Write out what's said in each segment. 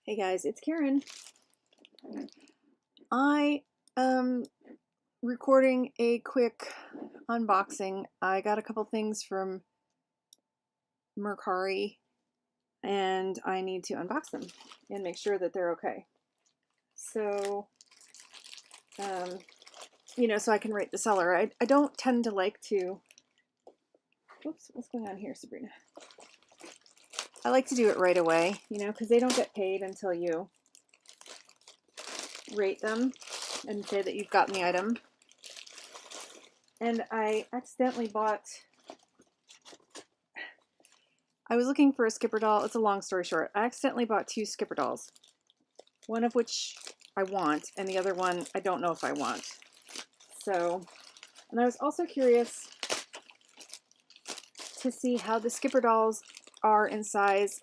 Hey guys, it's Karen. I am recording a quick unboxing. I got a couple things from Mercari and I need to unbox them and make sure that they're okay. So, so I can rate the seller. I don't tend to like to, whoops, what's going on here, Sabrina? I like to do it right away, because they don't get paid until you rate them and say that you've gotten the item. And I accidentally I was looking for a skipper doll. It's a long story short. I accidentally bought two skipper dolls. One of which I want, and the other one I don't know if I want. So, and I was also curious to see how the skipper dolls are in size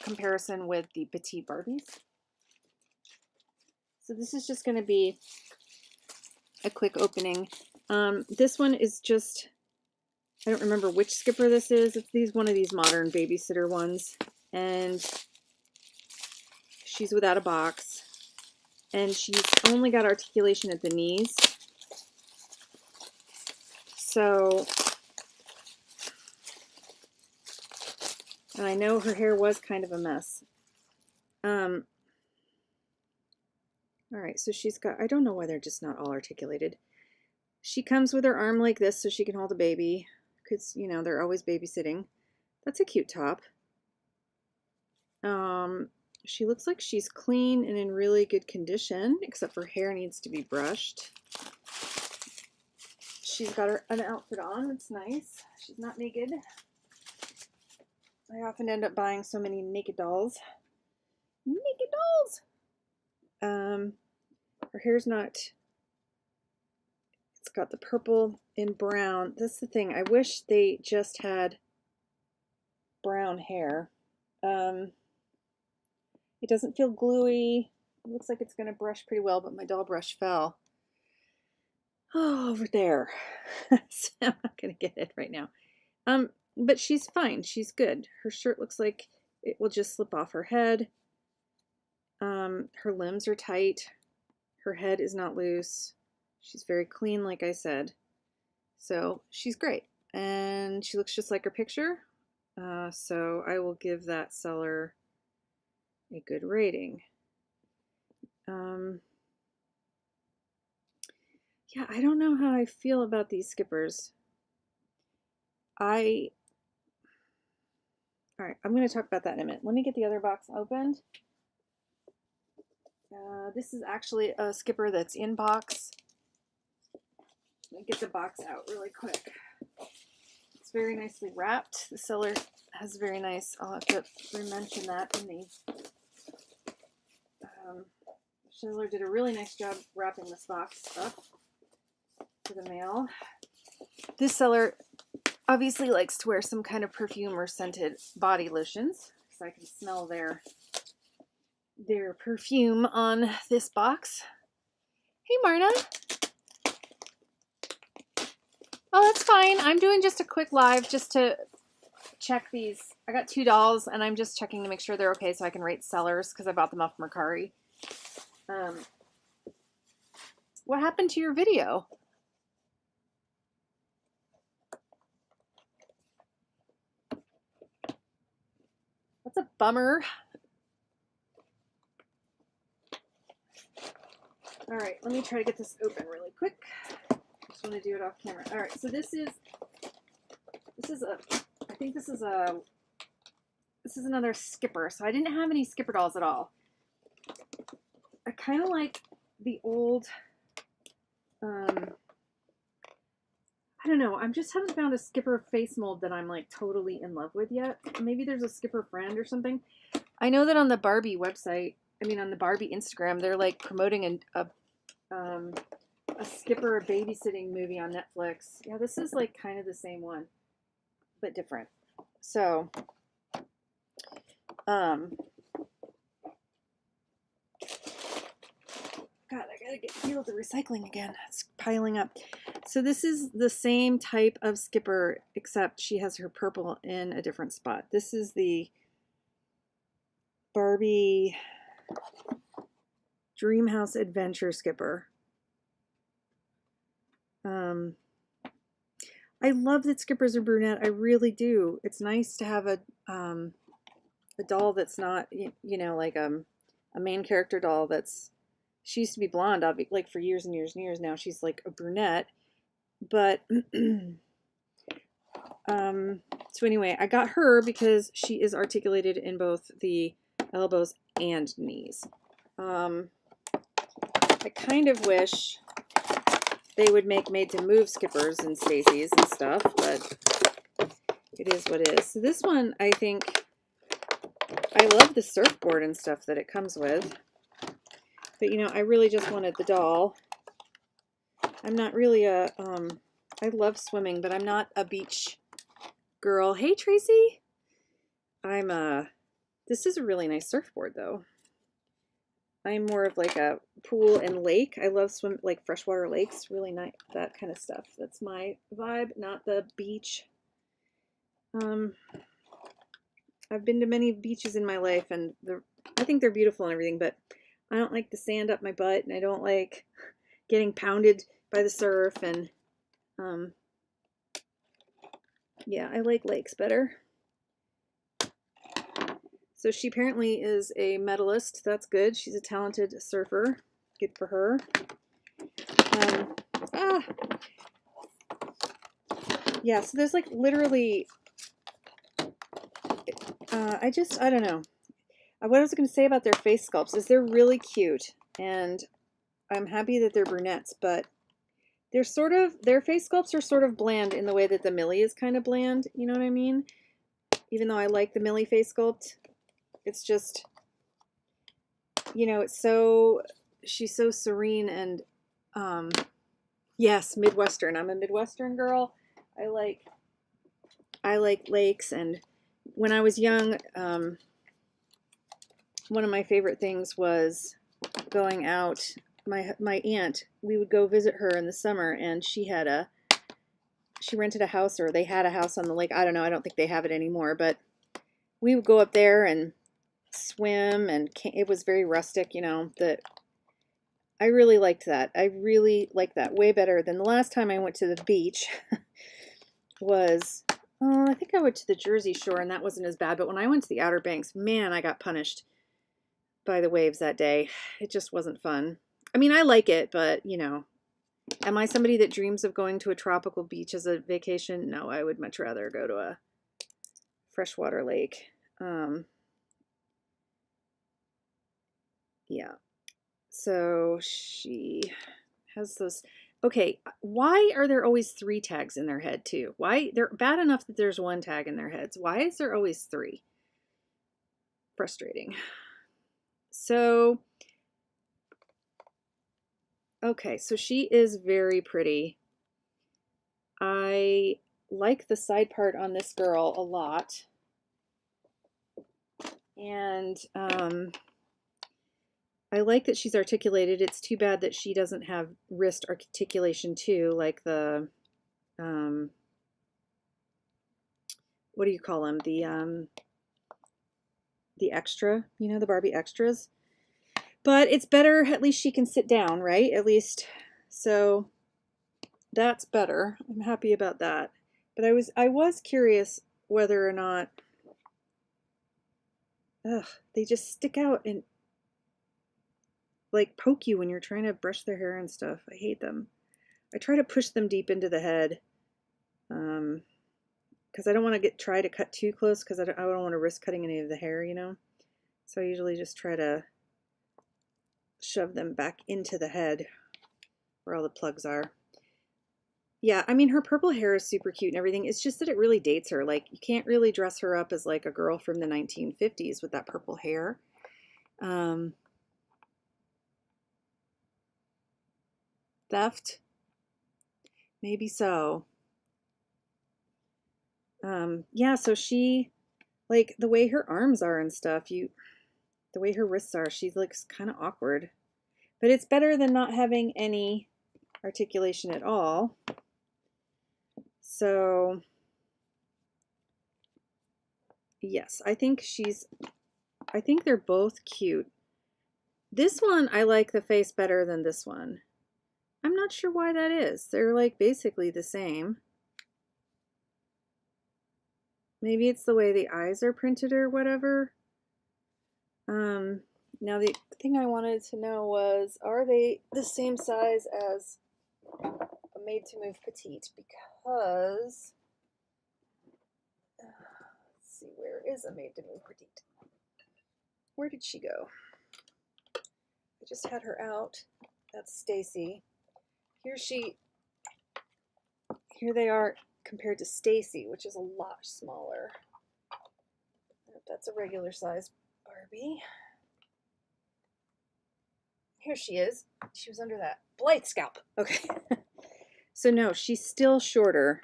comparison with the petite Barbies. So this is just going to be a quick opening. This one is just, I don't remember which skipper this is. It's one of these modern babysitter ones. And she's without a box. And she's only got articulation at the knees. So, and I know her hair was kind of a mess. All right, so she's got, I don't know why they're just not all articulated. She comes with her arm like this so she can hold a baby, because, they're always babysitting. That's a cute top. She looks like she's clean and in really good condition, except her hair needs to be brushed. She's got an outfit on. It's nice. She's not naked. I often end up buying so many naked dolls. Naked dolls! Her hair's not... It's got the purple and brown. That's the thing. I wish they just had brown hair. It doesn't feel gluey. It looks like it's going to brush pretty well, but my doll brush fell. Oh, over there. So I'm not going to get it right now. But she's fine. She's good. Her shirt looks like it will just slip off her head. Her limbs are tight. Her head is not loose. She's very clean, like I said. So she's great. And she looks just like her picture. So I will give that seller a good rating. Yeah, I don't know how I feel about these skippers. All right, I'm going to talk about that in a minute. Let me get the other box opened. This is actually a skipper that's in box. Let me get the box out really quick. It's very nicely wrapped. The seller has very nice, I'll have to mention that in the seller did a really nice job wrapping this box up for the mail. This seller obviously likes to wear some kind of perfume or scented body lotions, because I can smell their perfume on this box. Hey, Marna. Oh, that's fine. I'm doing just a quick live just to check these. I got two dolls, and I'm just checking to make sure they're okay so I can rate sellers, because I bought them off Mercari. What happened to your video? That's a bummer. All right, let me try to get this open really quick. I just want to do it off camera. All right, so this is another skipper. So I didn't have any skipper dolls at all. I kind of like the old, I don't know. I just haven't found a skipper face mold that I'm like totally in love with yet. Maybe there's a skipper friend or something. I know that on the Barbie website, on the Barbie Instagram, they're like promoting a skipper babysitting movie on Netflix. Yeah, this is like kind of the same one, but different. So, God, I gotta deal with the recycling again. It's piling up. So this is the same type of skipper, except she has her purple in a different spot. This is the Barbie Dreamhouse Adventure Skipper. I love that Skipper's a brunette. I really do. It's nice to have a doll that's not, you know, like a main character doll that's, she used to be blonde, like for years and years and years. Now she's like a brunette. But so anyway, I got her because she is articulated in both the elbows and knees. I kind of wish they would make made to move Skippers and Stacy's and stuff, but it is what it is. So this one, I think, I love the surfboard and stuff that it comes with, but you know, I really just wanted the doll. I'm not really a, I love swimming, but I'm not a beach girl. Hey, Tracy. This is a really nice surfboard though. I'm more of like a pool and lake. I love like freshwater lakes, really nice, that kind of stuff. That's my vibe, not the beach. I've been to many beaches in my life, and I think they're beautiful and everything, but I don't like the sand up my butt, and I don't like getting pounded by the surf, and yeah, I like lakes better. So she apparently is a medalist. That's good. She's a talented surfer. Good for her. Yeah, so there's like literally, I don't know. What I was going to say about their face sculpts is they're really cute, and I'm happy that they're brunettes, but they're sort of, their face sculpts are sort of bland in the way that the Millie is kind of bland. You know what I mean? Even though I like the Millie face sculpt, it's just, you know, it's so, she's so serene and, yes, Midwestern. I'm a Midwestern girl. I like lakes, and when I was young, one of my favorite things was going out. My aunt, we would go visit her in the summer, and she rented a house, or they had a house on the lake. I don't know. I don't think they have it anymore, but we would go up there and swim, and it was very rustic, you know, I really liked that. I really liked that way better than the last time I went to the beach was, I think I went to the Jersey Shore, and that wasn't as bad, but when I went to the Outer Banks, man, I got punished by the waves that day. It just wasn't fun. I mean, I like it, but, you know, am I somebody that dreams of going to a tropical beach as a vacation? No, I would much rather go to a freshwater lake. Yeah. So she has those. Okay, why are there always 3 tags in their head too? Why? They're bad enough that there's 1 tag in their heads. Why is there always 3? Frustrating. So, okay, so she is very pretty. I like the side part on this girl a lot. And I like that she's articulated. It's too bad that she doesn't have wrist articulation too, like the, what do you call them? The extra, you know, the Barbie extras. But it's better, at least she can sit down, right? At least, so that's better. I'm happy about that. But I was curious whether or not, they just stick out and like poke you when you're trying to brush their hair and stuff. I hate them. I try to push them deep into the head, because I don't want to try to cut too close, because I don't want to risk cutting any of the hair, you know. So I usually just try to shove them back into the head where all the plugs are. Yeah, I mean, her purple hair is super cute and everything. It's just that it really dates her. Like, you can't really dress her up as like a girl from the 1950s with that purple hair. Theft? Maybe so. Yeah, so she, like, the way her arms are and stuff, the way her wrists are, she looks kind of awkward. But it's better than not having any articulation at all. So, yes, I think they're both cute. This one, I like the face better than this one. I'm not sure why that is. They're like basically the same. Maybe it's the way the eyes are printed or whatever. Now the thing I wanted to know was, are they the same size as a Made to Move Petite? Because, let's see, where is a Made to Move Petite? Where did she go? I just had her out. That's Stacy. Here they are compared to Stacy, which is a lot smaller. That's a regular size Barbie. Here she is. She was under that blight scalp. Okay. So no, she's still shorter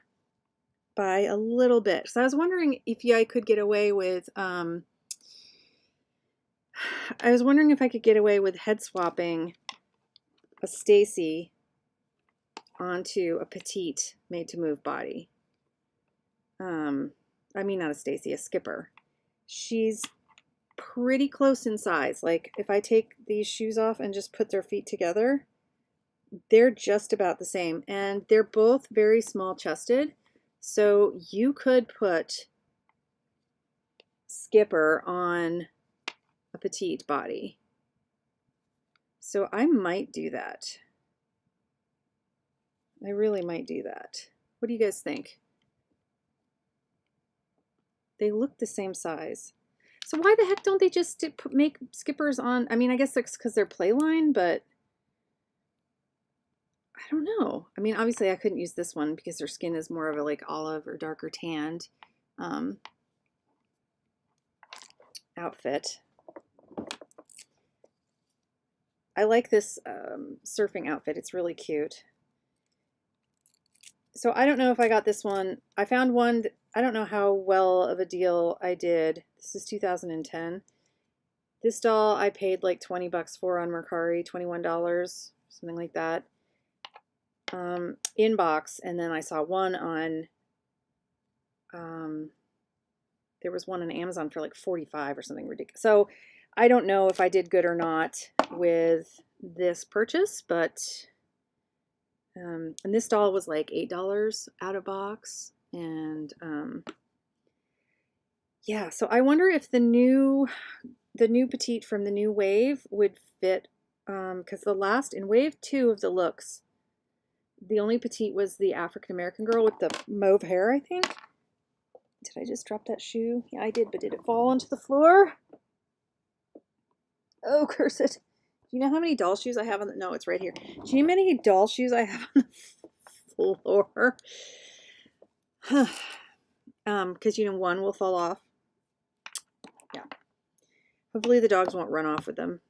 by a little bit. So I was wondering if I could get away with, I was wondering if I could get away with head swapping a Stacy onto a petite Made to Move body. I mean, not a Stacy, a Skipper. She's pretty close in size. Like if I take these shoes off and just put their feet together, they're just about the same, and they're both very small chested. So you could put Skipper on a petite body. So I might do that. I really might do that. What do you guys think? They look the same size. So why the heck don't they just make Skippers on? I mean, I guess it's because they're Playline, but I don't know. I mean, obviously I couldn't use this one because their skin is more of a like olive or darker tanned outfit. I like this surfing outfit. It's really cute. So I don't know if I got this one. I found one, I don't know how well of a deal I did. This is 2010. This doll I paid like 20 bucks for on Mercari, $21, something like that. In box, and then I saw one on, there was one on Amazon for like 45 or something ridiculous. So I don't know if I did good or not with this purchase, but and this doll was like $8 out of box, and yeah, so I wonder if the new petite from the new wave would fit, because the last, in wave 2 of the looks, the only petite was the African American girl with the mauve hair, I think. Did I just drop that shoe? Yeah, I did, but did it fall onto the floor? Oh, curse it. Do you know how many doll shoes I have on the, no, it's right here. Do you know how many doll shoes I have on the floor? Because, you know, one will fall off. Yeah. Hopefully the dogs won't run off with them.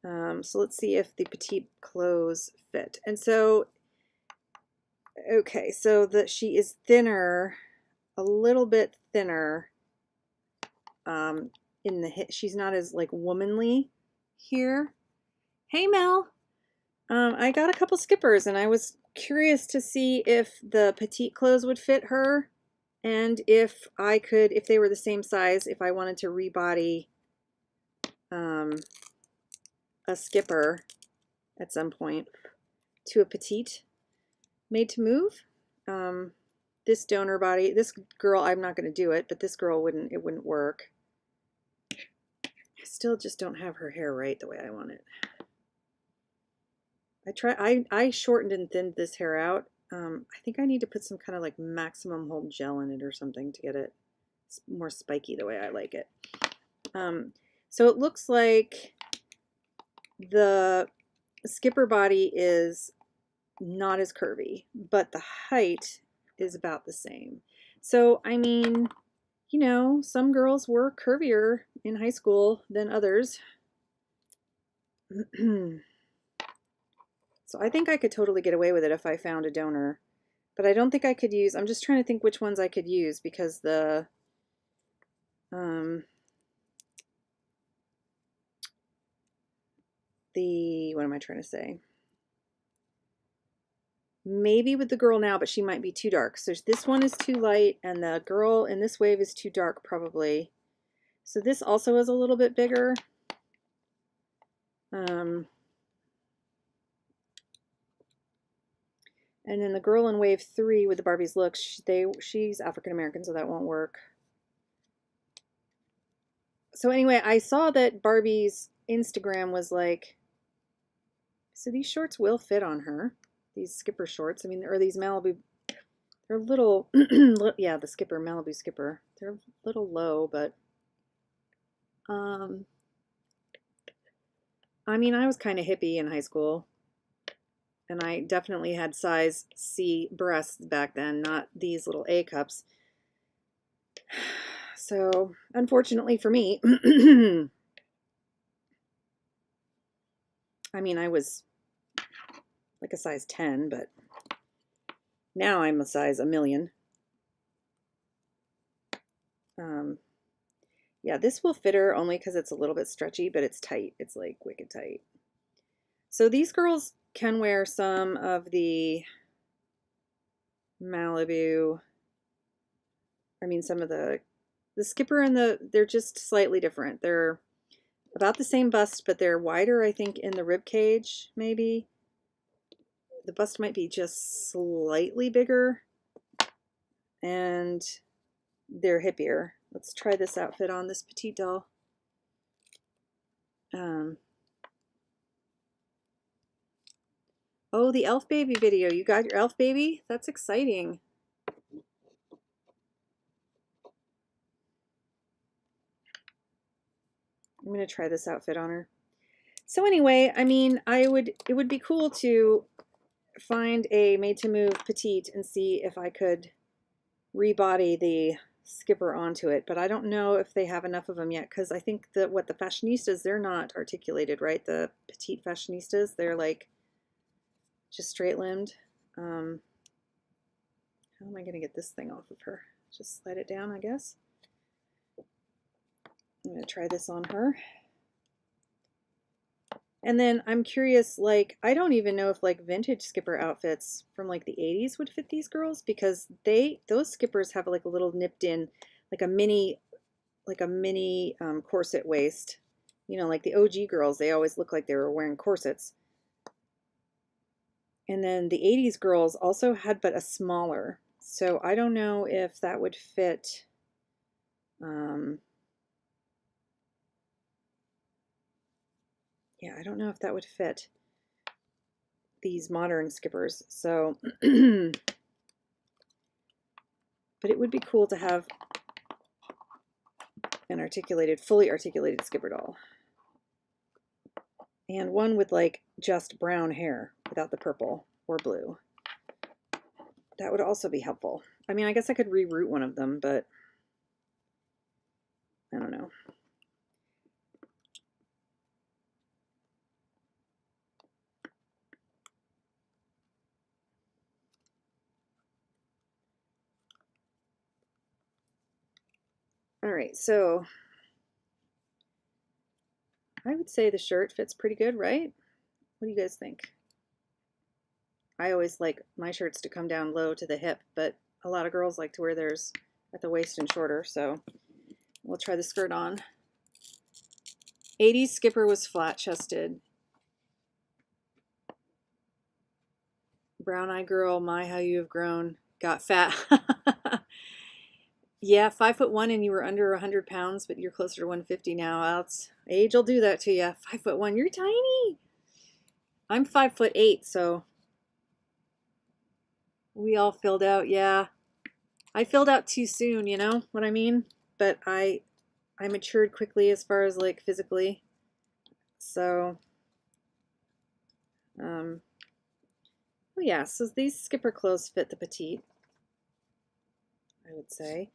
So let's see if the petite clothes fit. And so, okay, so that she is thinner, a little bit thinner in the hip. She's not as like womanly here. Hey Mel, I got a couple Skippers and I was curious to see if the petite clothes would fit her, and if I could, if they were the same size, if I wanted to rebody a Skipper at some point to a petite Made to Move. This donor body, this girl, I'm not going to do it, but this girl wouldn't, it wouldn't work. I still just don't have her hair right the way I want it. I shortened and thinned this hair out. I think I need to put some kind of like maximum hold gel in it or something to get it more spiky the way I like it. So it looks like the Skipper body is not as curvy, but the height is about the same. So, I mean, you know, some girls were curvier in high school than others. So I think I could totally get away with it if I found a donor, but I don't think I could use, I'm just trying to think which ones I could use, because the what am I trying to say? Maybe with the girl now, but she might be too dark. So this one is too light, and the girl in this wave is too dark probably. So this also is a little bit bigger. And then the girl in wave 3 with the Barbie's look, she's African American, so that won't work. So anyway, I saw that Barbie's Instagram was like, so these shorts will fit on her. These Skipper shorts. I mean, or these Malibu. They're little, yeah, the Skipper, Malibu Skipper. They're a little low, but I mean, I was kind of hippie in high school, and I definitely had size C breasts back then, not these little A cups. So, unfortunately for me, I mean, I was like a size 10, but now I'm a size a million. Yeah, this will fit her only because it's a little bit stretchy, but it's tight. It's like wicked tight. So these girls can wear some of the Malibu. I mean, some of the Skipper and they're just slightly different. They're about the same bust, but they're wider, I think, in the rib cage, maybe. The bust might be just slightly bigger, and they're hippier. Let's try this outfit on this petite doll. Oh, the elf baby video. You got your elf baby? That's exciting. I'm going to try this outfit on her. So anyway, I mean, it would be cool to find a made to move petite and see if I could rebody the Skipper onto it, but I don't know if they have enough of them yet, because I think that the fashionistas, they're not articulated, right? The petite fashionistas, they're like just straight limbed. How am I going to get this thing off of her? Just slide it down, I guess. I'm going to try this on her. And then I'm curious, like, I don't even know if like vintage Skipper outfits from like the 80s would fit these girls, because those Skippers have like a little nipped in, like a mini corset waist. You know, like the OG girls, they always look like they were wearing corsets. And then the 80s girls also had but a smaller. So I don't know if that would fit. Yeah, I don't know if that would fit these modern Skippers. So, but it would be cool to have an fully articulated Skipper doll. And one with like just brown hair without the purple or blue. That would also be helpful. I mean, I guess I could reroute one of them, but I don't know. All right, so I would say the shirt fits pretty good, right? What do you guys think? I always like my shirts to come down low to the hip, but a lot of girls like to wear theirs at the waist and shorter, so we'll try the skirt on. 80s Skipper was flat-chested. Brown Eye Girl, my how you have grown, got fat. Yeah, 5'1" and you were under 100 pounds, but you're closer to 150 now. That's age will do that to you. 5'1", you're tiny. I'm 5'8", so we all filled out. Yeah, I filled out too soon. You know what I mean? But I matured quickly as far as like physically. So, oh yeah. So these Skipper clothes fit the petite, I would say.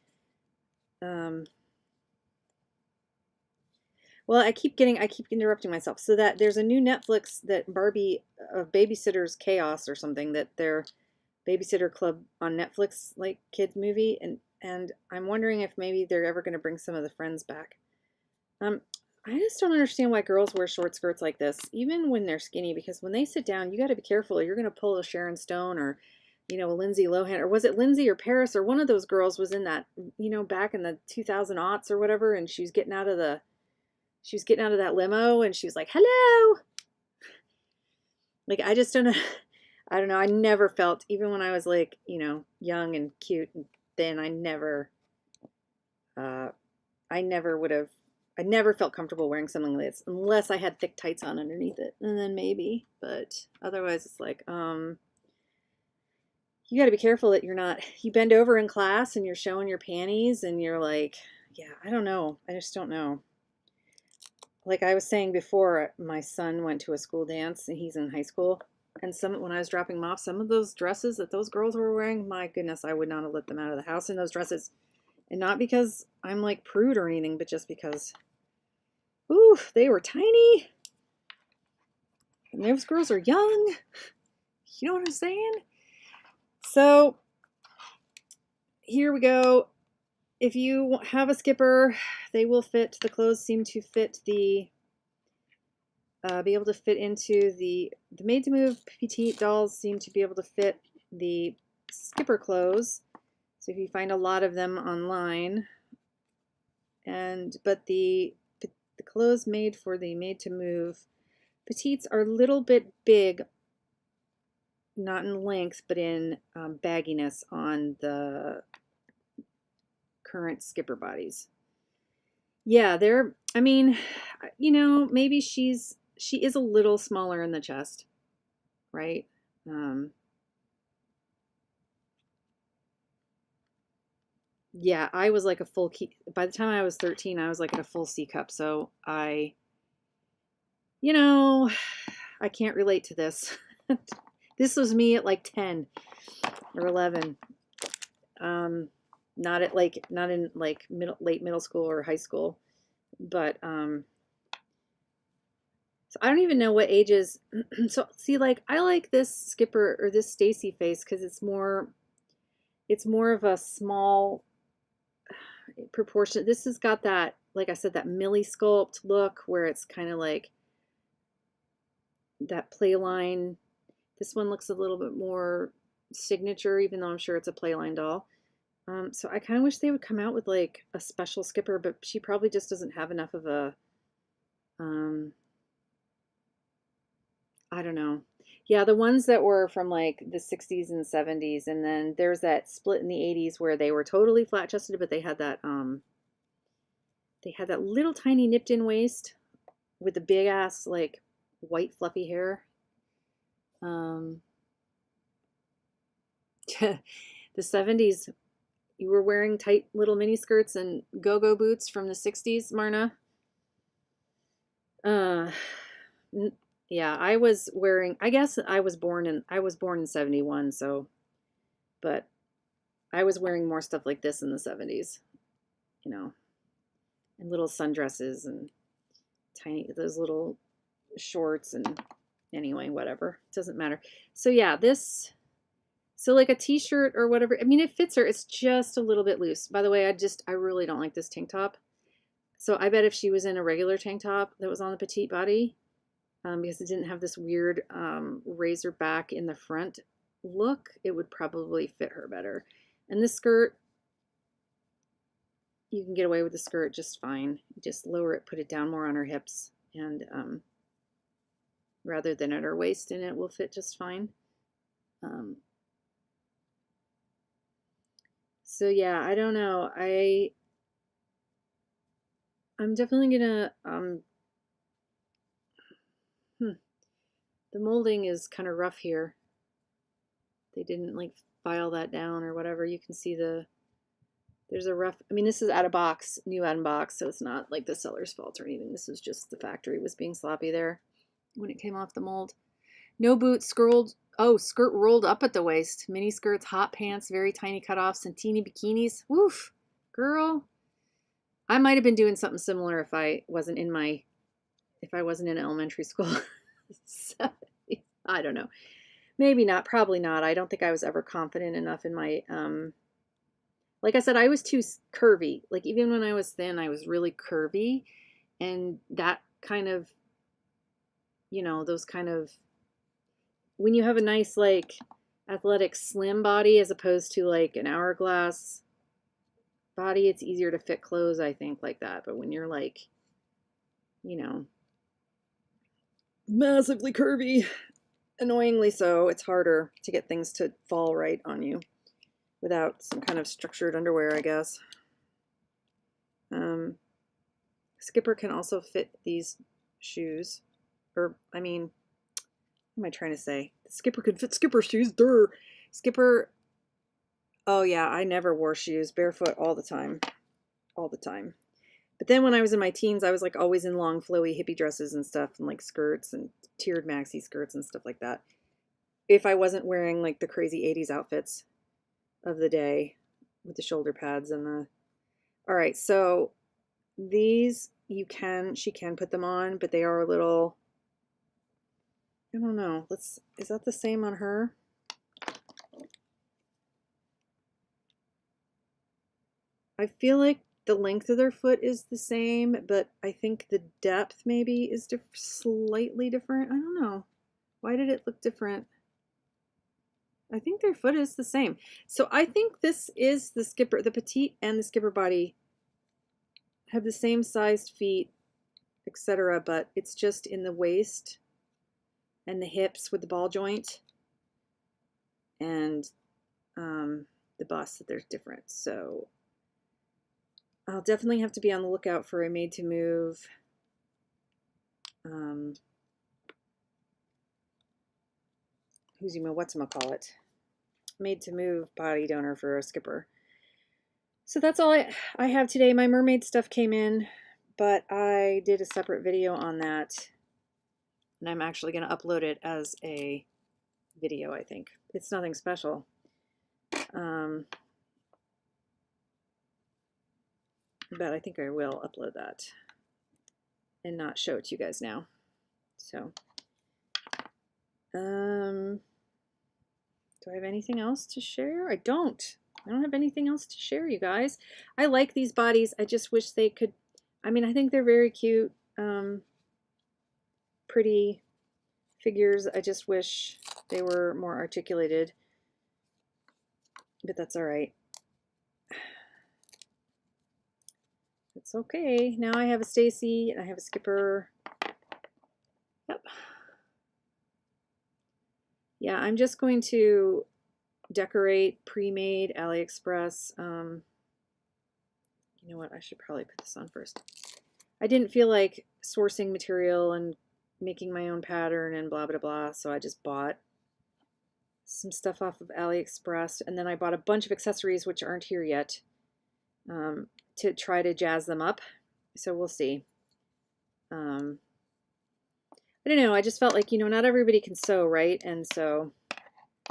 Well, I keep interrupting myself. So that there's a new Netflix that Barbie of Babysitter's Chaos or something, that their Babysitter Club on Netflix, like kids movie, and I'm wondering if maybe they're ever going to bring some of the friends back. I just don't understand why girls wear short skirts like this, even when they're skinny, because when they sit down, you got to be careful. You're going to pull a Sharon Stone or, you know, a Lindsay Lohan, or was it Lindsay or Paris, or one of those girls was in that, you know, back in the 2000 aughts or whatever, and she was getting out of the she was getting out of that limo and she was like, hello. Like, I just don't know. I don't know. I never felt, even when I was like, you know, young and cute and thin, uh, I never would have, I never felt comfortable wearing something like this unless I had thick tights on underneath it. And then maybe, but otherwise it's like, you got to be careful that you're not, you bend over in class and you're showing your panties and you're like, yeah, I don't know. I just don't know. Like I was saying before, my son went to a school dance and he's in high school. And when I was dropping him off, some of those dresses that those girls were wearing, my goodness, I would not have let them out of the house in those dresses. And not because I'm like prude or anything, but just because, ooh, they were tiny. And those girls are young. You know what I'm saying? So here we go. If you have a skipper, they will fit, the clothes seem to fit the, be able to fit into the Made to Move petite dolls seem to be able to fit the skipper clothes. So if you find a lot of them online, but the clothes made for the Made to Move petites are a little bit big, not in length, but in bagginess on the current skipper bodies. Yeah, I mean, you know, maybe she is a little smaller in the chest, right? Yeah, I was like a full by the time I was 13, I was like at a full C cup. So you know, I can't relate to this. This was me at like 10 or 11. Not in like late middle school or high school, but so I don't even know what ages. So see, like I like this skipper or this Stacy face because it's more of a small proportion. This has got that, like I said, that Millie sculpt look where it's kind of like that play line. This one looks a little bit more signature, even though I'm sure it's a Playline doll. So I kind of wish they would come out with like a special skipper, but she probably just doesn't have enough of a, I don't know. Yeah, the ones that were from like the 60s and 70s, and then there's that split in the 80s where they were totally flat chested, but they had that little tiny nipped in waist with the big ass like white fluffy hair. The 70s, you were wearing tight little mini skirts and go-go boots from the 60s, Marna. Yeah, I was wearing, I guess I was born in 71, so, but I was wearing more stuff like this in the 70s, you know, and little sundresses and those little shorts and anyway, whatever, it doesn't matter. So yeah, so like a t-shirt or whatever, I mean, it fits her. It's just a little bit loose. By the way, I really don't like this tank top. So I bet if she was in a regular tank top that was on the petite body, because it didn't have this weird razor back in the front look, it would probably fit her better. And this skirt, you can get away with the skirt just fine. Just lower it, put it down more on her hips, and rather than at her waist, and it will fit just fine. So yeah, I don't know. I'm definitely gonna the molding is kind of rough here. They didn't like file that down or whatever. You can see there's a rough, I mean, this is out of box, new out of box, so it's not like the seller's fault or anything. This is just the factory was being sloppy there when it came off the mold. No boots, skirt rolled up at the waist. Mini skirts, hot pants, very tiny cutoffs, and teeny bikinis. Woof, girl. I might have been doing something similar if I wasn't in elementary school. So, I don't know. Maybe not, probably not. I don't think I was ever confident enough in my, like I said, I was too curvy. Like even when I was thin, I was really curvy. And that kind of, you know, those kind of, when you have a nice like athletic slim body as opposed to like an hourglass body, it's easier to fit clothes, I think, like that. But when you're like, you know, massively curvy. Annoyingly so, it's harder to get things to fall right on you without some kind of structured underwear, I guess. Skipper can also fit these shoes. Or, I mean, what am I trying to say? Skipper can fit Skipper shoes. Durr. Skipper, oh yeah, I never wore shoes. Barefoot all the time. All the time. But then when I was in my teens, I was like always in long flowy hippie dresses and stuff and like skirts and tiered maxi skirts and stuff like that. If I wasn't wearing like the crazy 80s outfits of the day with the shoulder pads and the... All right, so these she can put them on, but they are a little, I don't know. Is that the same on her? I feel like the length of their foot is the same, but I think the depth maybe is slightly different. I don't know. Why did it look different? I think their foot is the same. So I think this is the Skipper, the petite and the Skipper body have the same sized feet, etc., but it's just in the waist and the hips with the ball joint and the bust that there's different. So I'll definitely have to be on the lookout for a made to move whatchamacallit, made to move body donor for a Skipper. So that's all I have today. My mermaid stuff came in, but I did a separate video on that, and I'm actually going to upload it as a video, I think. It's nothing special. But I think I will upload that and not show it to you guys now. So, do I have anything else to share? I don't have anything else to share, you guys. I like these bodies. I just wish they could, I mean, I think they're very cute, pretty figures. I just wish they were more articulated, but that's all right. It's okay. Now I have a Stacy and I have a Skipper. Yep. Yeah, I'm just going to decorate pre-made AliExpress. You know what? I should probably put this on first. I didn't feel like sourcing material and making my own pattern and blah, blah, blah. So I just bought some stuff off of AliExpress. And then I bought a bunch of accessories, which aren't here yet, to try to jazz them up. So we'll see. I don't know. I just felt like, you know, not everybody can sew, right? And so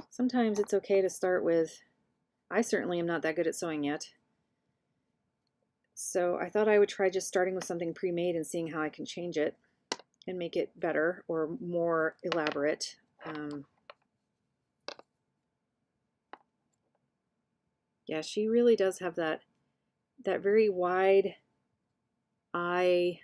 sometimes it's okay to start with, I certainly am not that good at sewing yet. So I thought I would try just starting with something pre-made and seeing how I can change it and make it better or more elaborate. Yeah, she really does have that very wide eye,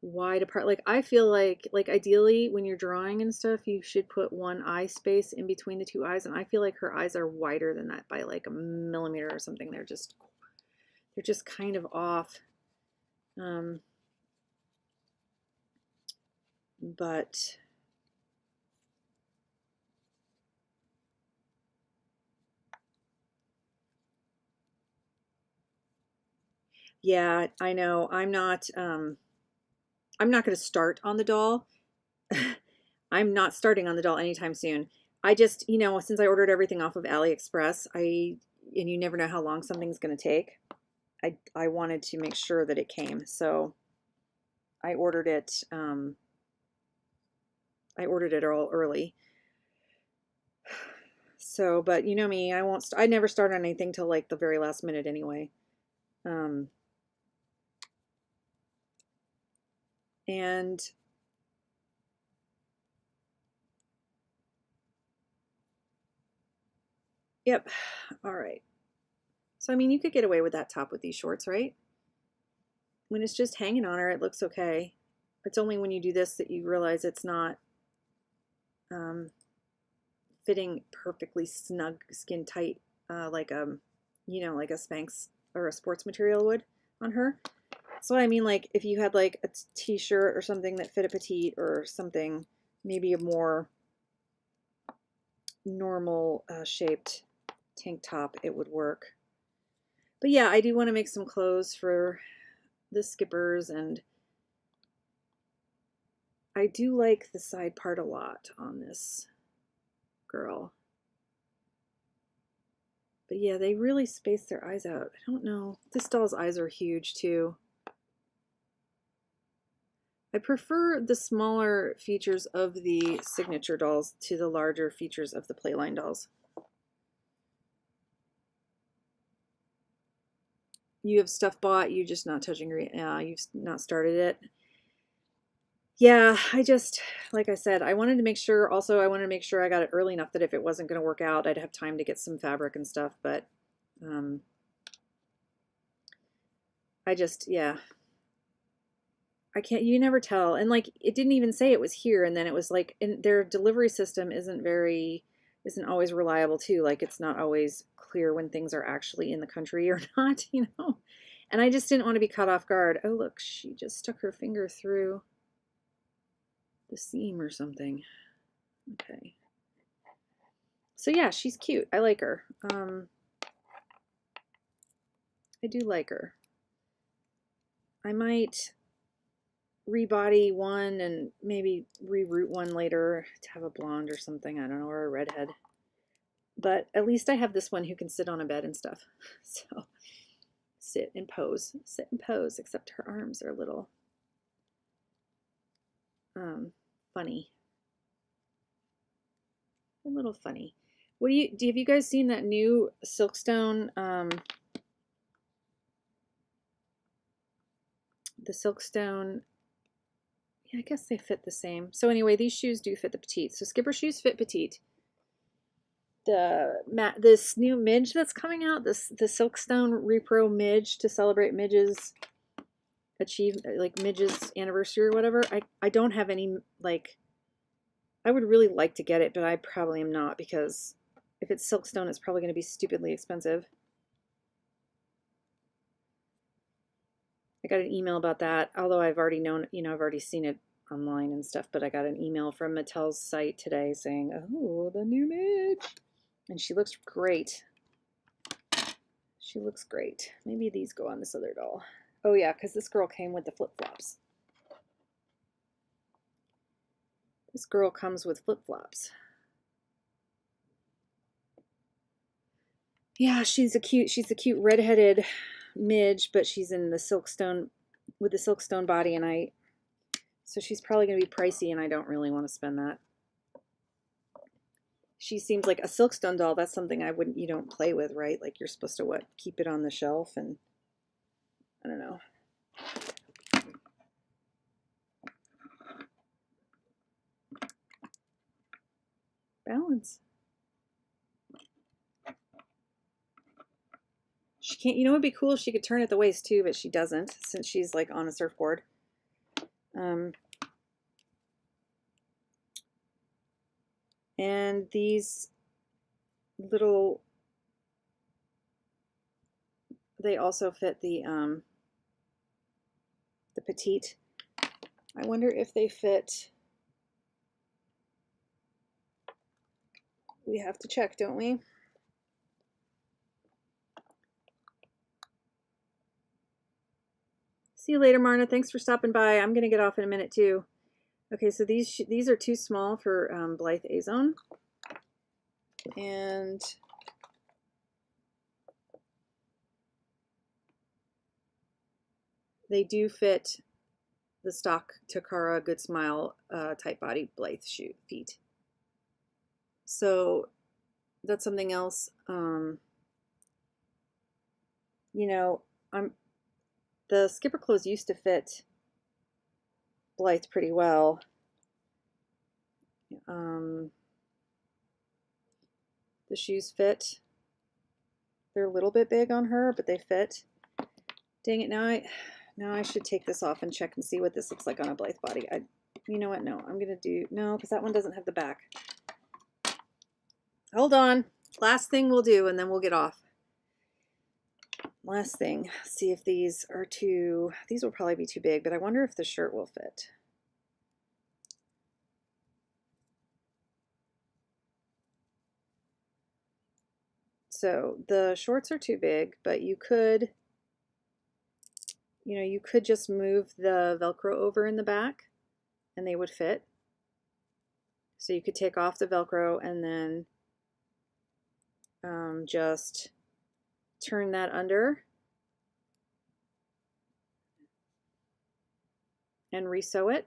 wide apart. Like I feel like ideally when you're drawing and stuff, you should put one eye space in between the two eyes, and I feel like her eyes are wider than that by like a millimeter or something. They're just kind of off. But yeah, I know. I'm not going to start on the doll. I'm not starting on the doll anytime soon. I just, you know, since I ordered everything off of AliExpress, and you never know how long something's going to take. I wanted to make sure that it came. So I ordered it all early. So, but you know me, I never start on anything till like the very last minute anyway. And yep. All right. So, I mean, you could get away with that top with these shorts, right? When it's just hanging on her, it looks okay. It's only when you do this that you realize it's not fitting perfectly snug, skin tight, like you know, like a Spanx or a sports material would on her. So I mean, like if you had like a t-shirt or something that fit a petite or something, maybe a more normal shaped tank top, it would work. But yeah, I do want to make some clothes for the skippers, and I do like the side part a lot on this girl. But yeah, they really space their eyes out. I don't know. This doll's eyes are huge too. I prefer the smaller features of the signature dolls to the larger features of the Playline dolls. You have stuff bought, you just not touching, you've not started it. Yeah, I just, like I said, I wanted to make sure, also I wanted to make sure I got it early enough that if it wasn't going to work out, I'd have time to get some fabric and stuff, but I just, yeah. I can't, you never tell. And like, it didn't even say it was here. And then it was like, and their delivery system isn't always reliable too. Like it's not always clear when things are actually in the country or not, you know? And I just didn't want to be caught off guard. Oh, look, she just stuck her finger through the seam or something. Okay. So yeah, she's cute. I like her. I do like her. I might rebody one and maybe reroute one later to have a blonde or something. I don't know, or a redhead. But at least I have this one who can sit on a bed and stuff. So sit and pose, except her arms are a little funny. A little funny. What have you guys seen that new Silkstone, the Silkstone, yeah, I guess they fit the same. So anyway, these shoes do fit the petite. So Skipper shoes fit petite. This new midge that's coming out, the Silkstone Repro midge to celebrate midges midges anniversary or whatever. I don't have any, like, I would really like to get it, but I probably am not, because if it's Silkstone, it's probably going to be stupidly expensive. I got an email about that, although I've already known, you know, I've already seen it online and stuff, but I got an email from Mattel's site today saying, oh, the new midge. And she looks great. She looks great. Maybe these go on this other doll. Oh yeah, because this girl came with the flip-flops. This girl comes with flip-flops. Yeah, she's a cute redheaded midge, but she's in the Silkstone, with the Silkstone body, and so she's probably going to be pricey, and I don't really want to spend that. She seems like a Silkstone doll. That's something you don't play with, right? Like you're supposed to keep it on the shelf, and I don't know. Balance. She can't, you know, it'd be cool if she could turn at the waist too, but she doesn't, since she's like on a surfboard. And these little, they also fit the petite. I wonder if they fit. We have to check, don't we? See you later, Marna. Thanks for stopping by. I'm going to get off in a minute too. Okay, so these are too small for Blythe Azone. And they do fit the stock Takara Good Smile tight body Blythe feet. So that's something else. You know, the Skipper clothes used to fit Blythe pretty well. The shoes fit. They're a little bit big on her, but they fit. Dang it, now I should take this off and check and see what this looks like on a Blythe body. You know what? No, I'm gonna do no, because that one doesn't have the back. Hold on. Last thing we'll do, and then we'll get off. Last thing, see if these are too, these will probably be too big, but I wonder if the shirt will fit. So the shorts are too big, but you could, you could just move the Velcro over in the back and they would fit. So you could take off the Velcro and then just turn that under and resew it.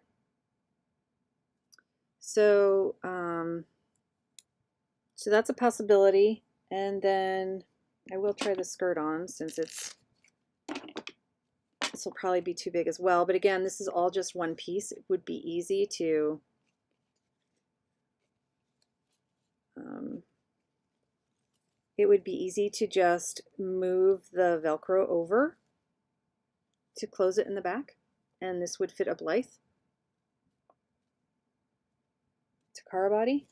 So, so that's a possibility. And then I will try the skirt on since this will probably be too big as well. But again, this is all just one piece. It would be easy to just move the Velcro over to close it in the back, and this would fit a Blythe Takara body.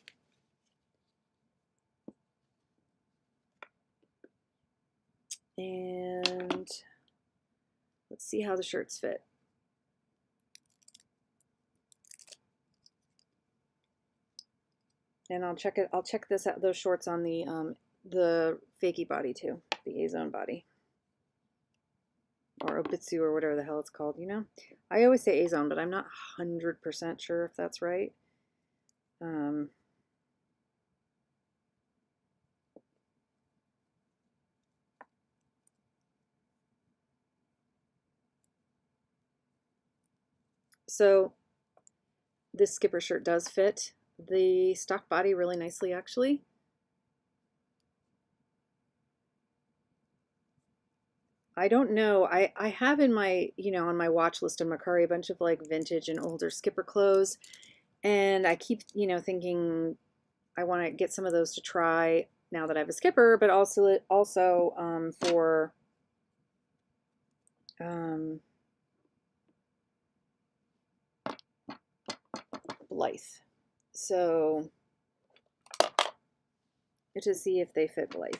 And let's see how the shirts fit. And I'll check this out, those shorts on the fakie body too, the A-zone body. Or Obitsu or whatever the hell it's called, you know? I always say A-zone, but I'm not 100% sure if that's right. So this skipper shirt does fit the stock body really nicely, actually. I don't know. I have in my, on my watch list of Mercari a bunch of like vintage and older skipper clothes. And I keep, thinking I want to get some of those to try now that I have a skipper, but also for Blythe. So to see if they fit Blythe,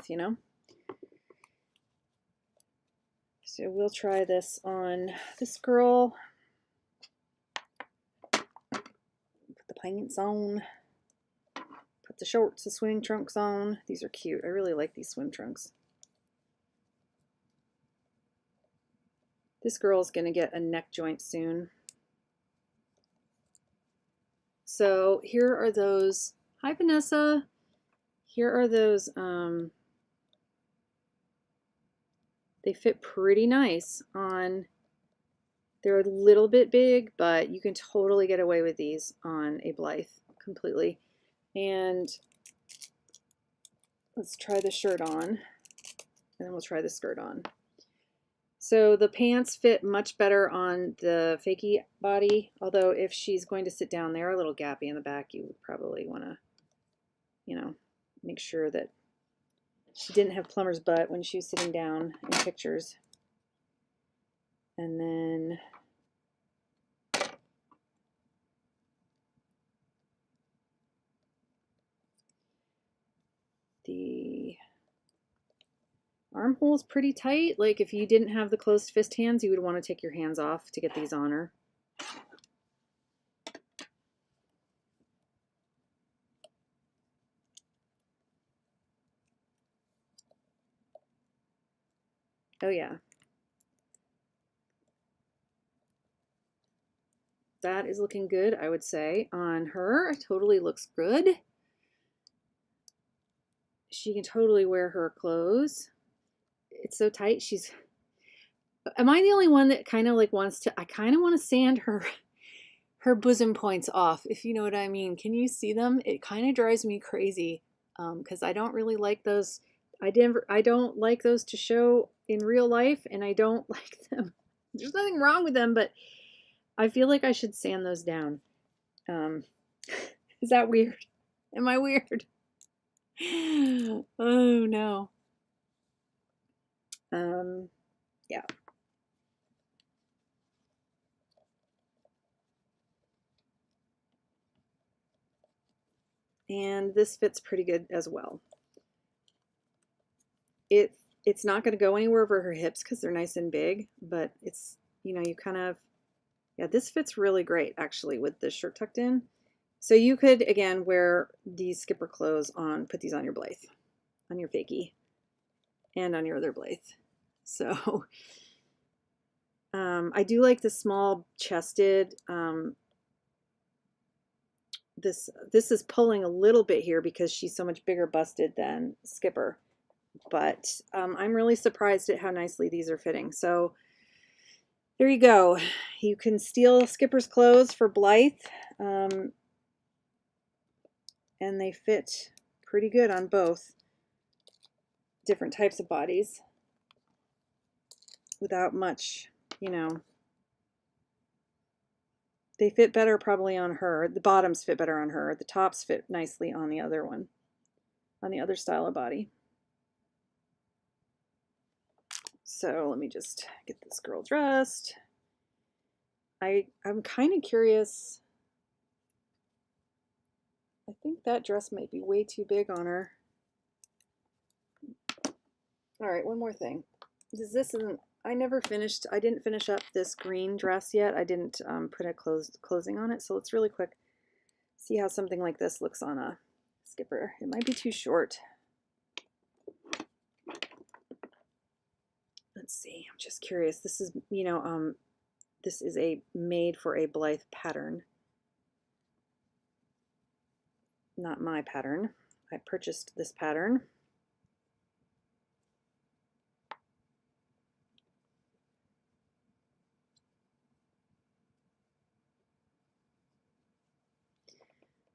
So we'll try this on this girl. Put the pants on. Put the shorts, the swim trunks on. These are cute. I really like these swim trunks. This girl's going to get a neck joint soon. So here are those. Hi, Vanessa. Here are those. They fit pretty nice on. They're a little bit big, but you can totally get away with these on a Blythe completely. And let's try the shirt on, and then we'll try the skirt on. So the pants fit much better on the fakie body, although if she's going to sit down there, a little gappy in the back, you would probably want to, make sure that she didn't have plumber's butt when she was sitting down in pictures. And then the armhole is pretty tight. Like if you didn't have the closed fist hands, you would want to take your hands off to get these on her. Oh yeah. That is looking good, I would say. On her, it totally looks good. She can totally wear her clothes. It's so tight. Am I the only one that kind of like wants to, I kind of want to sand her bosom points off, if you know what I mean. Can you see them? It kind of drives me crazy because I don't really like those. I don't like those to show in real life, and I don't like them. There's nothing wrong with them, but I feel like I should sand those down. Is that weird? Am I weird? Oh no. Yeah. And this fits pretty good as well. It's not going to go anywhere over her hips because they're nice and big, but it's, you know, you kind of, yeah, this fits really great actually with the shirt tucked in. So you could, again, wear these skipper clothes on, put these on your Blythe, on your fakie, and on your other Blythe. So I do like the small chested. This is pulling a little bit here because she's so much bigger busted than Skipper. But I'm really surprised at how nicely these are fitting. So there you go. You can steal Skipper's clothes for Blythe. And they fit pretty good on both different types of bodies without much, you know. They fit better probably on her. The bottoms fit better on her. The tops fit nicely on the other one, on the other style of body. So let me just get this girl dressed. I'm kind of curious. I think that dress might be way too big on her. All right, one more thing. This isn't, I didn't finish up this green dress yet. I didn't put a closing on it. So let's really quick see how something like this looks on a Skipper. It might be too short. Let's see, I'm just curious. This is, you know, this is a made for a Blythe pattern. Not my pattern. I purchased this pattern.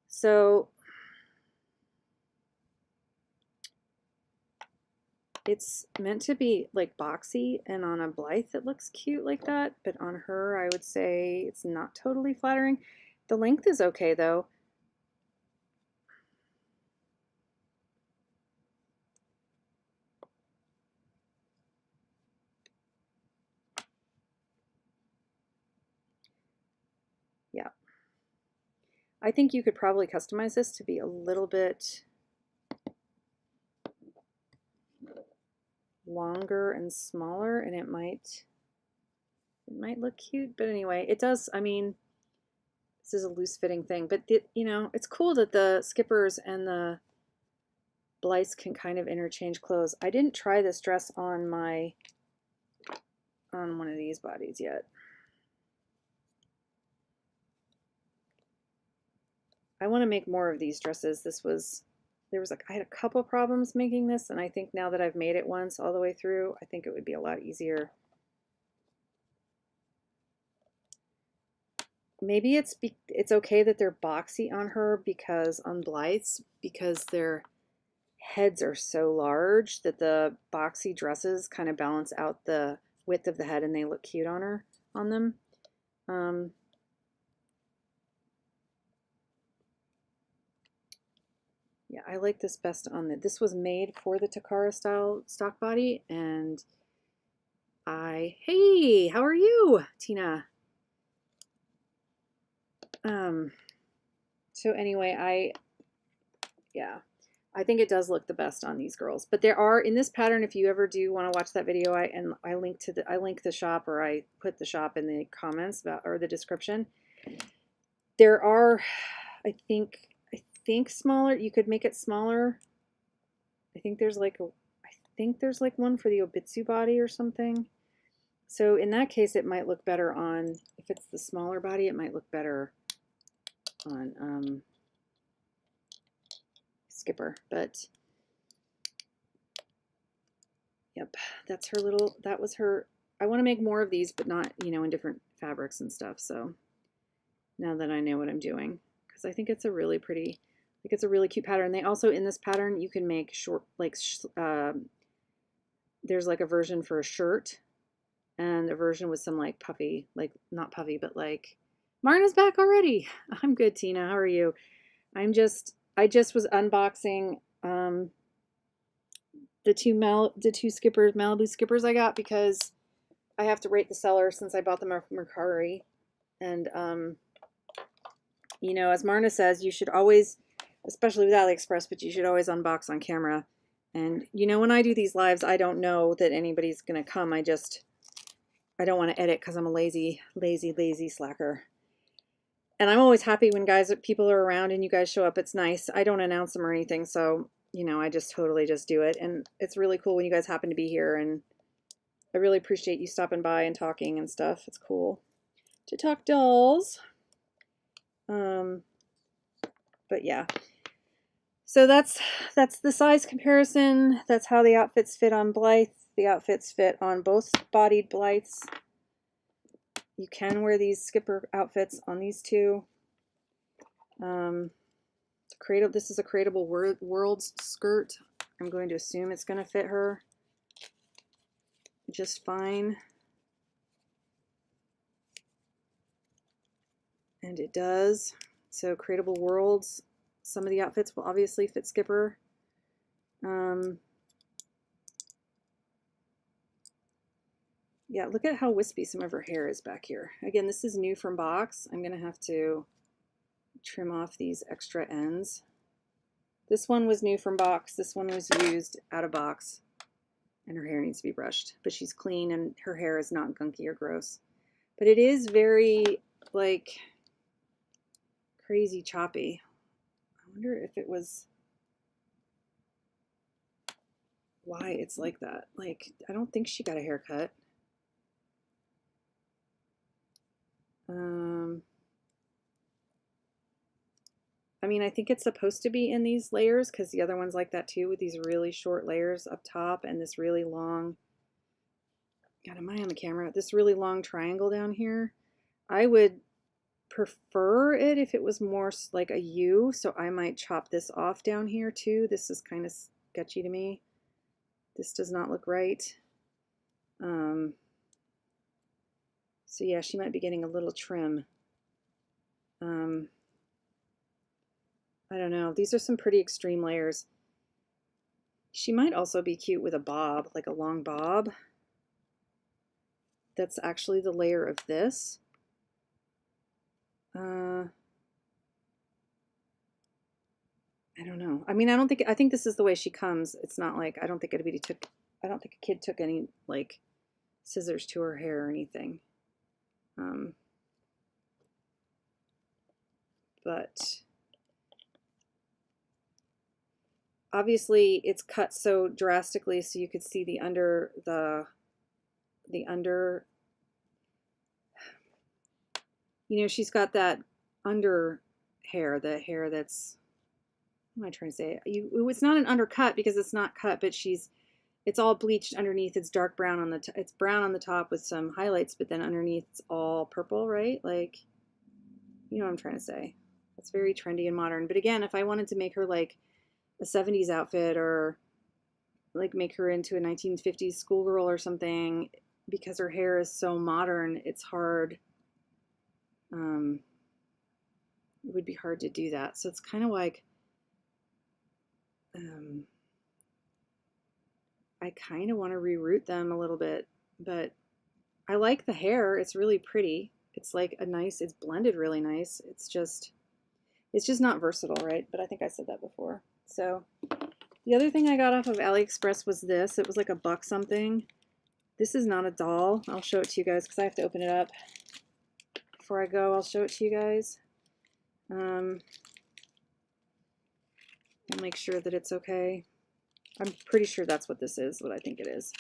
So it's meant to be like boxy, and on a Blythe it looks cute like that, but on her I would say it's not totally flattering. The length is okay though. Yeah. I think you could probably customize this to be a little bit longer and smaller, and it might look cute. But anyway, it does. I mean, this is a loose fitting thing, but you know, it's cool that the Skippers and the Blythes can kind of interchange clothes. I didn't try this dress on one of these bodies yet. I want to make more of these dresses. I had a couple problems making this, and I think now that I've made it once all the way through, I think it would be a lot easier. Maybe it's okay that they're boxy on her because on Blythe's, because their heads are so large that the boxy dresses kind of balance out the width of the head and they look cute on them. Yeah, I like this best on this was made for the Takara style stock body, and hey, how are you, Tina? So anyway, yeah, I think it does look the best on these girls. But there are, in this pattern, if you ever do want to watch that video, I link the shop, or I put the shop in the comments or the description. There are, I think smaller. You could make it smaller. I think there's like one for the Obitsu body or something. So in that case, it might look better on, if it's the smaller body, it might look better on Skipper. But yep, that was her. I want to make more of these, but not, you know, in different fabrics and stuff. So now that I know what I'm doing, because I think it's a really pretty, like, it's a really cute pattern. They also, in this pattern, you can make short, like, there's like a version for a shirt and a version with some like puffy, like not puffy, but like, Marna's back already. I'm good, Tina. How are you? I just was unboxing the two Skippers, Malibu Skippers I got, because I have to rate the seller since I bought them off Mercari. And you know, as Marna says, you should always, especially with AliExpress, but you should always unbox on camera. And you know, when I do these lives, I don't know that anybody's gonna come. I don't want to edit because I'm a lazy slacker. And I'm always happy when people are around and you guys show up. It's nice. I don't announce them or anything, so you know, I just totally just do it. And it's really cool when you guys happen to be here, and I really appreciate you stopping by and talking and stuff. It's cool to talk dolls. But yeah. So that's the size comparison. That's how the outfits fit on Blythe. The outfits fit on both bodied Blythes. You can wear these skipper outfits on these two. This is a Creatable Worlds skirt. I'm going to assume it's going to fit her just fine. And it does. So Creatable Worlds, some of the outfits will obviously fit Skipper. Yeah, look at how wispy some of her hair is back here. Again, this is new from box. I'm going to have to trim off these extra ends. This one was new from box. This one was used out of box. And her hair needs to be brushed. But she's clean and her hair is not gunky or gross. But it is very, like, crazy choppy. I wonder if it was why it's like that. Like, I don't think she got a haircut. I mean, I think it's supposed to be in these layers because the other one's like that too, with these really short layers up top and this really long, God, am I on the camera? This really long triangle down here. I would prefer it if it was more like a U, so I might chop this off down here too. This is kind of sketchy to me. This does not look right. So yeah, she might be getting a little trim. I don't know. These are some pretty extreme layers. She might also be cute with a bob, like a long bob. That's actually the layer of this. I don't know. I mean, I think this is the way she comes. It's not like, I don't think a kid took any like scissors to her hair or anything. But obviously it's cut so drastically so you could see the under, you know, she's got that under hair, the hair that's, what am I trying to say? It's not an undercut because it's not cut, but it's all bleached underneath. It's dark brown on it's brown on the top with some highlights, but then underneath it's all purple, right? Like, you know what I'm trying to say. It's very trendy and modern. But again, if I wanted to make her like a 70s outfit or like make her into a 1950s schoolgirl or something, because her hair is so modern, it's hard. It would be hard to do that. So it's kind of like, I kind of want to reroute them a little bit, but I like the hair. It's really pretty. It's like it's blended really nice. It's just not versatile, right? But I think I said that before. So the other thing I got off of AliExpress was this. It was like $1 something. This is not a doll. I'll show it to you guys because I have to open it up. Before I go, I'll show it to you guys. I'll make sure that it's okay. I'm pretty sure that's what this is, what I think it is.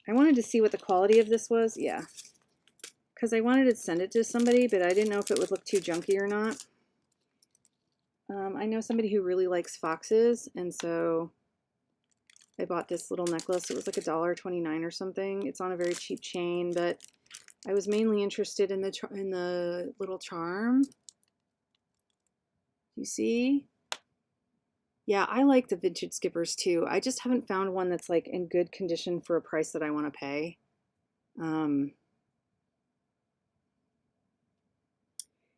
I wanted to see what the quality of this was. Yeah. Because I wanted to send it to somebody, but I didn't know if it would look too junky or not. I know somebody who really likes foxes, and so I bought this little necklace. It was like $1.29 or something. It's on a very cheap chain, but I was mainly interested in the little charm. You see? Yeah, I like the vintage skippers too. I just haven't found one that's like in good condition for a price that I want to pay.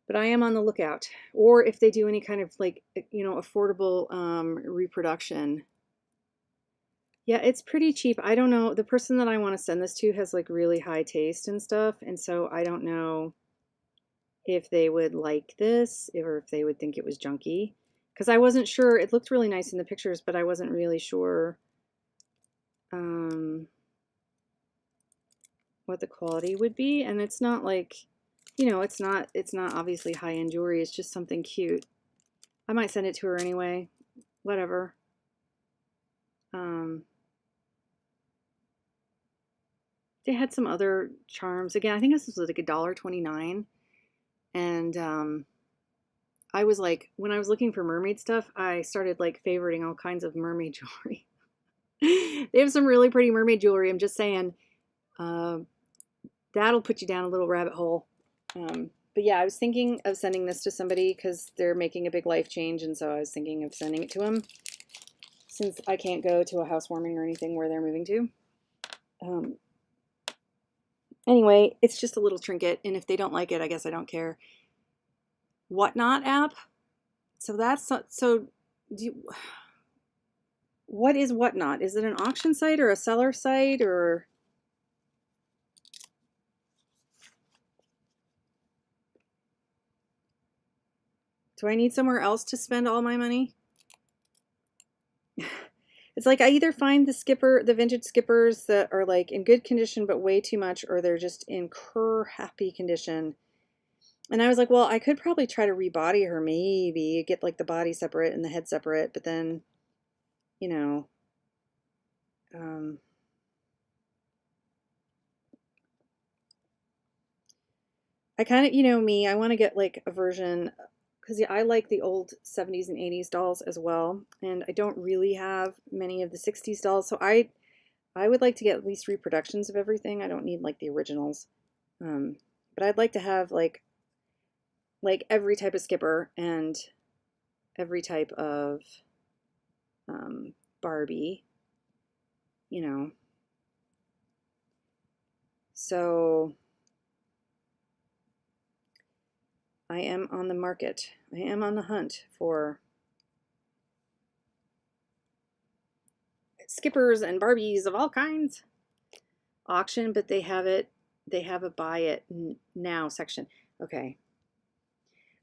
But I am on the lookout. Or if they do any kind of like, you know, affordable reproduction. Yeah, it's pretty cheap. I don't know. The person that I want to send this to has like really high taste and stuff. And so I don't know if they would like this or if they would think it was junky. because I wasn't sure. It looked really nice in the pictures, but I wasn't really sure what the quality would be. And it's not like, you know, it's not obviously high-end jewelry. It's just something cute. I might send it to her anyway. Whatever. They had some other charms. Again, I think this was like $1.29. And I was like, when I was looking for mermaid stuff, I started like favoriting all kinds of mermaid jewelry. They have some really pretty mermaid jewelry. I'm just saying, that'll put you down a little rabbit hole. But yeah, I was thinking of sending this to somebody because they're making a big life change. And so I was thinking of sending it to them since I can't go to a housewarming or anything where they're moving to. Anyway, it's just a little trinket. And if they don't like it, I guess I don't care. Whatnot app. So that's, so do you, what is Whatnot? Is it an auction site or a seller site or? Do I need somewhere else to spend all my money? It's like I either find the vintage skippers that are like in good condition but way too much, or they're just in happy condition. And I was like, well, I could probably try to rebody her, maybe get like the body separate and the head separate, but then, you know, I kind of, you know me, I want to get like a version, because I like the old 70s and 80s dolls as well, and I don't really have many of the 60s dolls, so I would like to get at least reproductions of everything. I don't need like the originals, but I'd like to have like every type of skipper and every type of Barbie, you know. So I am on the market. I am on the hunt for skippers and Barbies of all kinds. Auction, but they have a buy it now section. Okay.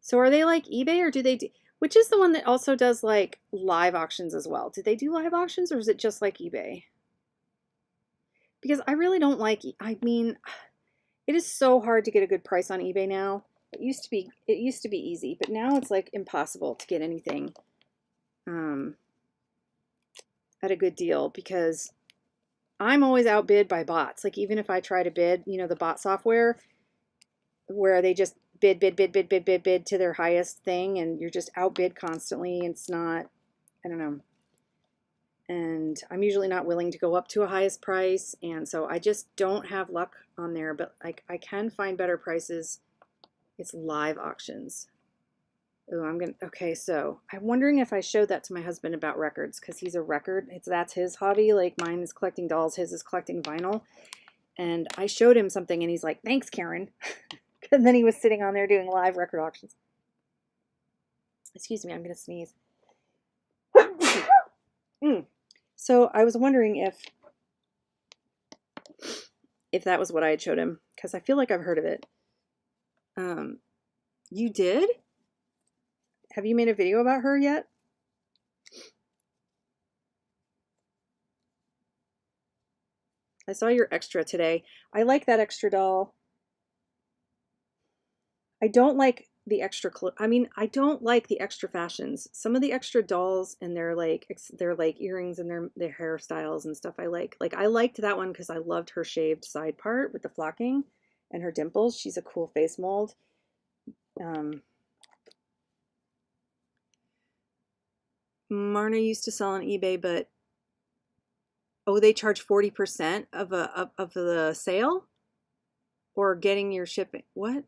So are they like eBay, or do they do, which is the one that also does like live auctions as well? Do they do live auctions, or is it just like eBay? Because I really don't like, I mean, it is so hard to get a good price on eBay now. It used to be easy, but now it's like impossible to get anything at a good deal, because I'm always outbid by bots. Like even if I try to bid, you know, the bot software where they just bid to their highest thing, and you're just outbid constantly. It's not, I don't know. And I'm usually not willing to go up to a highest price, and so I just don't have luck on there, but I can find better prices. It's live auctions. Oh, okay, so I'm wondering if I showed that to my husband about records, because he's a record, that's his hobby. Like mine is collecting dolls, his is collecting vinyl. And I showed him something and he's like, thanks, Karen. And then he was sitting on there doing live record auctions. Excuse me, I'm gonna sneeze. So I was wondering if that was what I had showed him, because I feel like I've heard of it. You did? Have you made a video about her yet? I saw your extra today. I like that extra doll. I don't like the extra I mean, I don't like the extra fashions. Some of the extra dolls and their like earrings and their hairstyles and stuff I like. Like I liked that one because I loved her shaved side part with the flocking and her dimples. She's a cool face mold. Marna used to sell on eBay, but oh, they charge 40% of the sale, or getting your shipping. What?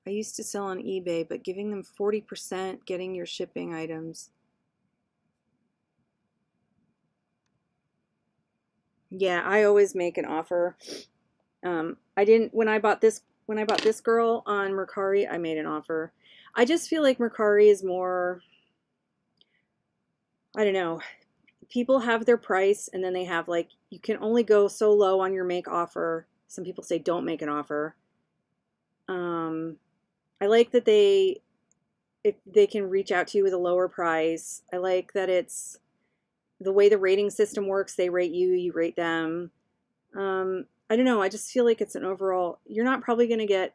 I used to sell on eBay, but giving them 40% getting your shipping items. Yeah, I always make an offer. I didn't when I bought this girl on Mercari, I made an offer. I just feel like Mercari is more, I don't know. People have their price, and then they have like, you can only go so low on your make offer. Some people say don't make an offer. I like that they if they can reach out to you with a lower price. I like that it's the way the rating system works. They rate you, you rate them. I don't know. I just feel like it's an overall, you're not probably going to get,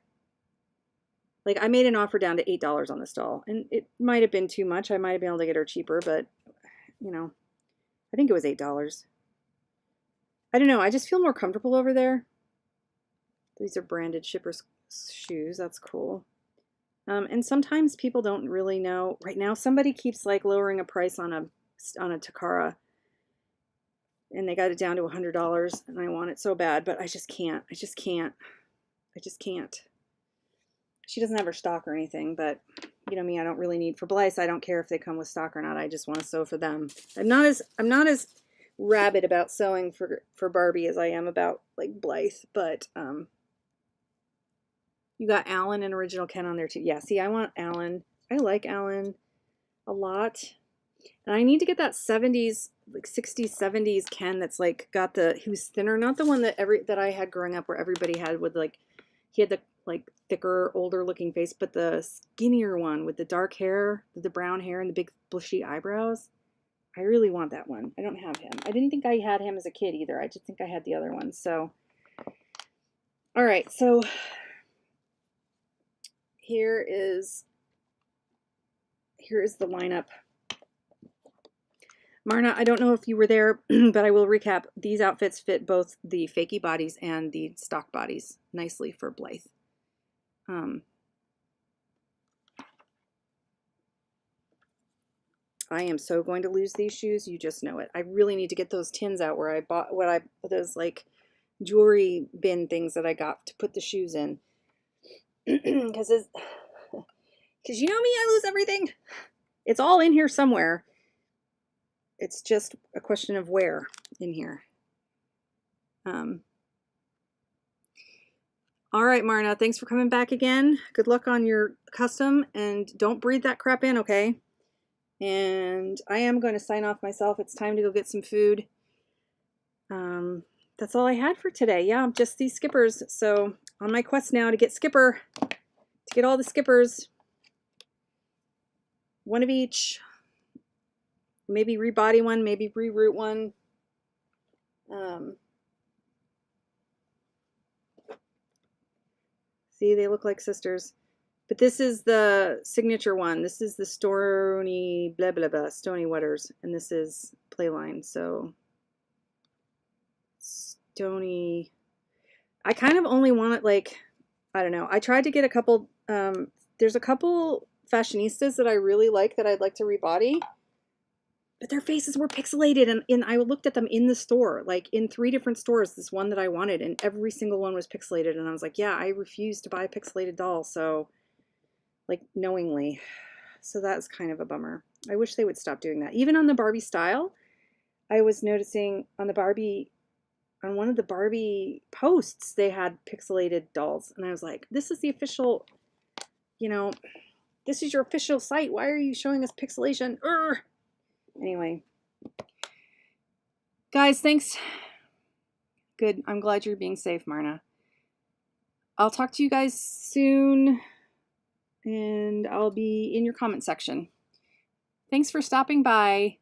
like I made an offer down to $8 on this doll, and it might have been too much. I might have been able to get her cheaper, but you know, I think it was $8. I don't know. I just feel more comfortable over there. These are branded Shippers shoes. That's cool. And sometimes people don't really know. Right now, somebody keeps like lowering a price on a Takara, and they got it down to $100, and I want it so bad, but I just can't. I just can't. I just can't. She doesn't have her stock or anything, but you know me, I don't really need for Blythe. I don't care if they come with stock or not. I just want to sew for them. I'm not as rabid about sewing for Barbie as I am about like Blythe, but you got Alan and Original Ken on there too. Yeah, see, I want Alan. I like Alan a lot. And I need to get that 70s, like 60s, 70s Ken that's like got the, he was thinner, not the one that I had growing up where everybody had with like, he had the like thicker, older looking face, but the skinnier one with the dark hair, the brown hair and the big bushy eyebrows. I really want that one. I don't have him. I didn't think I had him as a kid either. I just think I had the other one. So, all right. So here is the lineup. Marna, I don't know if you were there, but I will recap. These outfits fit both the fakie bodies and the stock bodies nicely for Blythe. I am so going to lose these shoes. You just know it. I really need to get those tins out where I bought those like jewelry bin things that I got to put the shoes in. Because you know me, I lose everything. It's all in here somewhere. It's just a question of where in here. All right, Marna, thanks for coming back again. Good luck on your custom, and don't breathe that crap in, okay? And I am going to sign off myself. It's time to go get some food. That's all I had for today. Yeah, just these skippers. So on my quest now to get skipper, to get all the skippers. One of each. Maybe rebody one, maybe reroot one. See, they look like sisters. But this is the signature one. This is the Stony blah blah blah, Stony Waters, and this is Playline. So Stony. I kind of only want it like, I don't know. I tried to get a couple. There's a couple fashionistas that I really like that I'd like to rebody, but their faces were pixelated, and I looked at them in the store, like in 3 different stores, this one that I wanted, and every single one was pixelated, and I was like, yeah, I refuse to buy a pixelated doll, so, like, knowingly. So that's kind of a bummer. I wish they would stop doing that. Even on the Barbie style, I was noticing on one of the Barbie posts, they had pixelated dolls, and I was like, this is the official, you know, this is your official site. Why are you showing us pixelation? Urgh! Anyway, guys, thanks. Good. I'm glad you're being safe, Marna. I'll talk to you guys soon, and I'll be in your comment section. Thanks for stopping by.